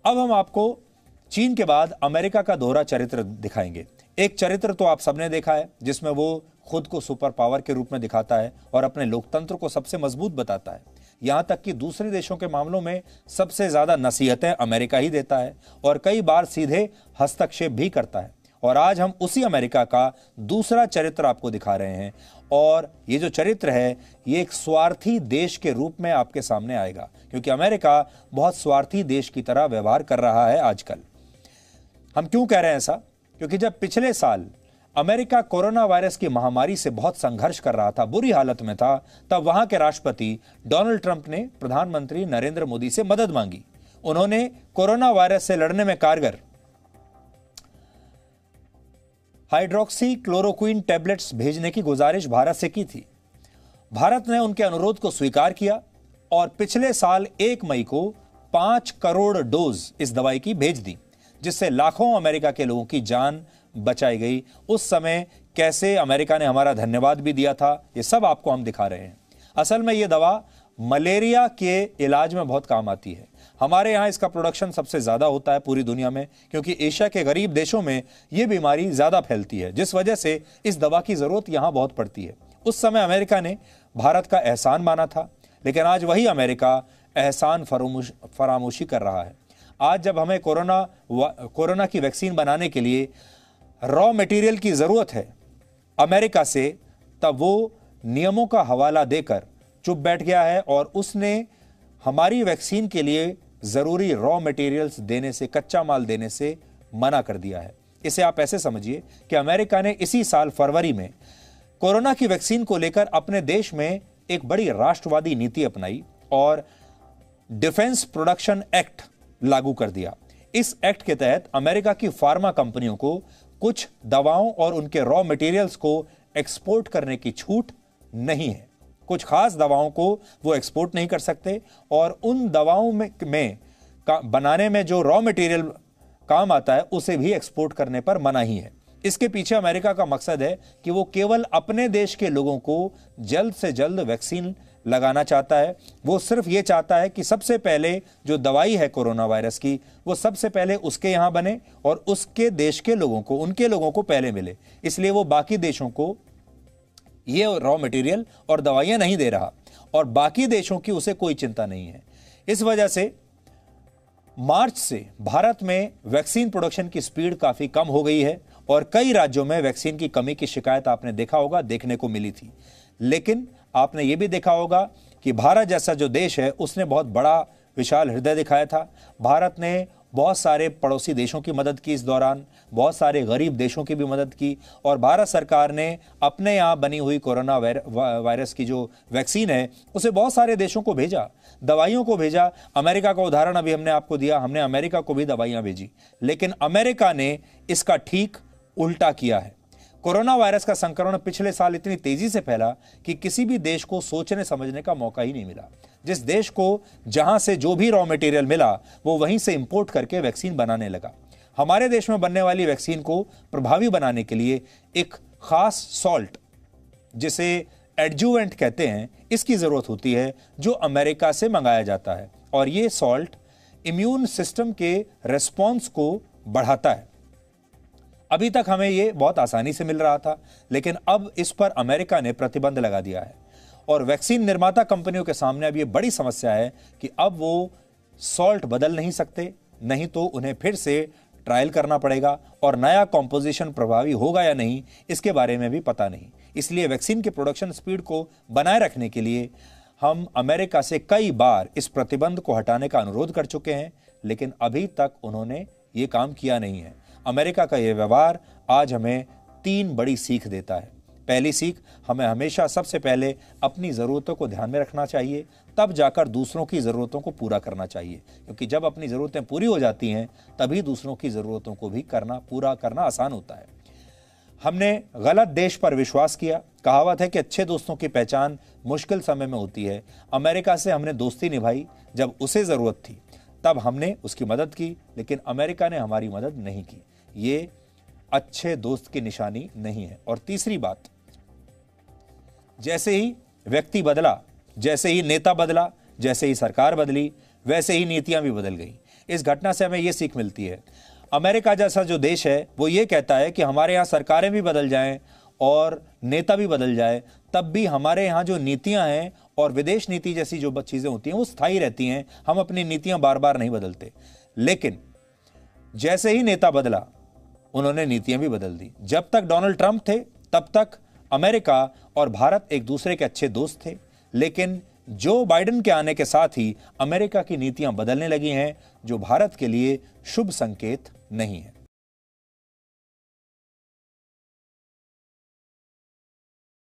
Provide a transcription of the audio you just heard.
अब हम आपको चीन के बाद अमेरिका का दोहरा चरित्र दिखाएंगे। एक चरित्र तो आप सबने देखा है जिसमें वो खुद को सुपर पावर के रूप में दिखाता है और अपने लोकतंत्र को सबसे मजबूत बताता है। यहां तक कि दूसरे देशों के मामलों में सबसे ज्यादा नसीहतें अमेरिका ही देता है और कई बार सीधे हस्तक्षेप भी करता है। और आज हम उसी अमेरिका का दूसरा चरित्र आपको दिखा रहे हैं और ये जो चरित्र है ये एक स्वार्थी देश के रूप में आपके सामने आएगा, क्योंकि अमेरिका बहुत स्वार्थी देश की तरह व्यवहार कर रहा है आजकल। हम क्यों कह रहे हैं ऐसा? क्योंकि जब पिछले साल अमेरिका कोरोना वायरस की महामारी से बहुत संघर्ष कर रहा था, बुरी हालत में था, तब वहां के राष्ट्रपति डोनाल्ड ट्रंप ने प्रधानमंत्री नरेंद्र मोदी से मदद मांगी। उन्होंने कोरोना वायरस से लड़ने में कारगर हाइड्रोक्सी क्लोरोक्विन टैबलेट्स भेजने की गुजारिश भारत से की थी। भारत ने उनके अनुरोध को स्वीकार किया और पिछले साल 1 मई को 5 करोड़ डोज इस दवाई की भेज दी, जिससे लाखों अमेरिका के लोगों की जान बचाई गई। उस समय कैसे अमेरिका ने हमारा धन्यवाद भी दिया था, ये सब आपको हम दिखा रहे हैं। असल में ये दवा मलेरिया के इलाज में बहुत काम आती है। हमारे यहाँ इसका प्रोडक्शन सबसे ज्यादा होता है पूरी दुनिया में, क्योंकि एशिया के गरीब देशों में ये बीमारी ज्यादा फैलती है, जिस वजह से इस दवा की जरूरत यहाँ बहुत पड़ती है। उस समय अमेरिका ने भारत का एहसान माना था, लेकिन आज वही अमेरिका एहसान फरामोशी कर रहा है। आज जब हमें कोरोना की वैक्सीन बनाने के लिए रॉ मटेरियल की जरूरत है अमेरिका से, तब वो नियमों का हवाला देकर चुप बैठ गया है और उसने हमारी वैक्सीन के लिए जरूरी रॉ मटेरियल्स देने से, कच्चा माल देने से मना कर दिया है। इसे आप ऐसे समझिए कि अमेरिका ने इसी साल फरवरी में कोरोना की वैक्सीन को लेकर अपने देश में एक बड़ी राष्ट्रवादी नीति अपनाई और डिफेंस प्रोडक्शन एक्ट लागू कर दिया। इस एक्ट के तहत अमेरिका की फार्मा कंपनियों को कुछ दवाओं और उनके रॉ मटेरियल्स को एक्सपोर्ट करने की छूट नहीं है। कुछ खास दवाओं को वो एक्सपोर्ट नहीं कर सकते और उन दवाओं में बनाने में जो रॉ मटेरियल काम आता है उसे भी एक्सपोर्ट करने पर मनाही है। इसके पीछे अमेरिका का मकसद है कि वो केवल अपने देश के लोगों को जल्द से जल्द वैक्सीन लगाना चाहता है। वो सिर्फ ये चाहता है कि सबसे पहले जो दवाई है कोरोना वायरस की, वो सबसे पहले उसके यहां बने और उसके देश के लोगों को, उनके लोगों को पहले मिले। इसलिए वो बाकी देशों को ये रॉ मटेरियल और दवाइयां नहीं दे रहा और बाकी देशों की उसे कोई चिंता नहीं है। इस वजह से मार्च से भारत में वैक्सीन प्रोडक्शन की स्पीड काफी कम हो गई है और कई राज्यों में वैक्सीन की कमी की शिकायत आपने देखा होगा, देखने को मिली थी। लेकिन आपने यह भी देखा होगा कि भारत जैसा जो देश है उसने बहुत बड़ा विशाल हृदय दिखाया था। भारत ने बहुत सारे पड़ोसी देशों की मदद की, इस दौरान बहुत सारे गरीब देशों की भी मदद की और भारत सरकार ने अपने यहाँ बनी हुई कोरोना वायरस की जो वैक्सीन है उसे बहुत सारे देशों को भेजा, दवाइयों को भेजा। अमेरिका का उदाहरण अभी हमने आपको दिया, हमने अमेरिका को भी दवाइयाँ भेजी, लेकिन अमेरिका ने इसका ठीक उल्टा किया है। कोरोना वायरस का संक्रमण पिछले साल इतनी तेजी से फैला कि किसी भी देश को सोचने समझने का मौका ही नहीं मिला। जिस देश को जहां से जो भी रॉ मटेरियल मिला वो वहीं से इंपोर्ट करके वैक्सीन बनाने लगा। हमारे देश में बनने वाली वैक्सीन को प्रभावी बनाने के लिए एक खास सॉल्ट, जिसे एडजुवेंट कहते हैं, इसकी जरूरत होती है जो अमेरिका से मंगाया जाता है और ये सॉल्ट इम्यून सिस्टम के रेस्पॉन्स को बढ़ाता है। अभी तक हमें ये बहुत आसानी से मिल रहा था, लेकिन अब इस पर अमेरिका ने प्रतिबंध लगा दिया है और वैक्सीन निर्माता कंपनियों के सामने अब ये बड़ी समस्या है कि अब वो सॉल्ट बदल नहीं सकते, नहीं तो उन्हें फिर से ट्रायल करना पड़ेगा और नया कॉम्पोजिशन प्रभावी होगा या नहीं इसके बारे में भी पता नहीं। इसलिए वैक्सीन के प्रोडक्शन स्पीड को बनाए रखने के लिए हम अमेरिका से कई बार इस प्रतिबंध को हटाने का अनुरोध कर चुके हैं, लेकिन अभी तक उन्होंने ये काम किया नहीं है। अमेरिका का यह व्यवहार आज हमें 3 बड़ी सीख देता है। पहली सीख, हमें हमेशा सबसे पहले अपनी ज़रूरतों को ध्यान में रखना चाहिए, तब जाकर दूसरों की ज़रूरतों को पूरा करना चाहिए, क्योंकि जब अपनी ज़रूरतें पूरी हो जाती हैं तभी दूसरों की ज़रूरतों को भी पूरा करना आसान होता है। हमने गलत देश पर विश्वास किया। कहावत है कि अच्छे दोस्तों की पहचान मुश्किल समय में होती है। अमेरिका से हमने दोस्ती निभाई, जब उसे ज़रूरत थी तब हमने उसकी मदद की, लेकिन अमेरिका ने हमारी मदद नहीं की। ये अच्छे दोस्त की निशानी नहीं है। और तीसरी बात, जैसे ही व्यक्ति बदला, जैसे ही नेता बदला, जैसे ही सरकार बदली, वैसे ही नीतियां भी बदल गई। इस घटना से हमें यह सीख मिलती है, अमेरिका जैसा जो देश है वो ये कहता है कि हमारे यहाँ सरकारें भी बदल जाएं और नेता भी बदल जाए, तब भी हमारे यहाँ जो नीतियां हैं और विदेश नीति जैसी जो चीजें होती हैं वो स्थायी रहती हैं। हम अपनी नीतियां बार बार नहीं बदलते। लेकिन जैसे ही नेता बदला, उन्होंने नीतियां भी बदल दी। जब तक डोनाल्ड ट्रंप थे तब तक अमेरिका और भारत एक दूसरे के अच्छे दोस्त थे, लेकिन जो बाइडेन के आने के साथ ही अमेरिका की नीतियां बदलने लगी हैं, जो भारत के लिए शुभ संकेत नहीं है।